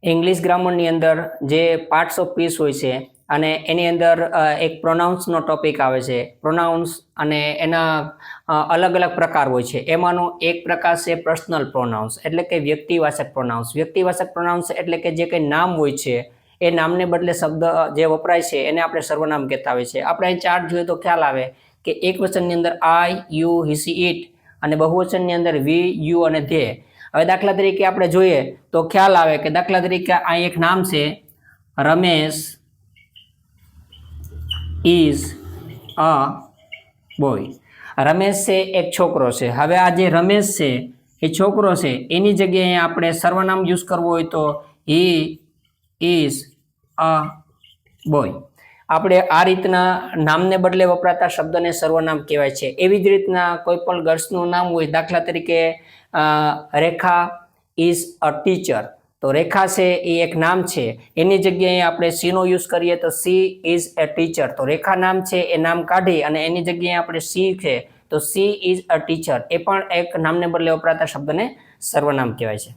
English ગ્રામરની અંદર જે parts of speech હોય છે અને એની અંદર એક પ્રોનાઉન્સનો ટોપિક આવે છે. પ્રોનાઉન્સ અને એના અલગ અલગ પ્રકાર હોય છે. એમાંનો એક પ્રકાર છે પર્સનલ પ્રોનાઉન્સ, એટલે કે વ્યક્તિવાચક પ્રોનાઉન્સ. વ્યક્તિવાચક પ્રોનાઉન્સ એટલે કે જે કંઈ નામ હોય છે એ નામને બદલે શબ્દ જે વપરાય છે એને આપણે સર્વનામ કહેતા હોય છે. આપણે અહીં ચાર્ટ જોઈએ તો ખ્યાલ આવે કે એક વચનની અંદર આઈ, યુ, હી, સી, ઇટ અને બહુવચનની અંદર વી, યુ અને ધે. હવે દાખલા તરીકે આપણે જોઈએ તો ખ્યાલ આવે કે દાખલા તરીકે અહીં એક નામ છે Ramesh is a boy. Ramesh છે એક છોકરો છે. હવે આ જે રમેશ છે એ છોકરો છે, એની જગ્યાએ આપણે સર્વનામ યુઝ કરવું હોય તો હી ઇઝ અ બોય. આપણે આ રીતના નામને બદલે વપરાતા શબ્દને સર્વનામ કહેવાય છે. એવી જ રીતના કોઈ પણ ગર્લ્સનું નામ હોય, દાખલા તરીકે રેખા ઇઝ અ ટીચર, તો રેખા છે એ એક નામ છે, એની જગ્યાએ આપણે સી નો યુઝ કરીએ તો સી ઇઝ એ ટીચર. તો રેખા નામ છે એ નામ કાઢી અને એની જગ્યાએ આપણે સી છે તો સી ઇઝ અ ટીચર, એ પણ એક નામને બદલે વપરાતા શબ્દને સર્વનામ કહેવાય છે.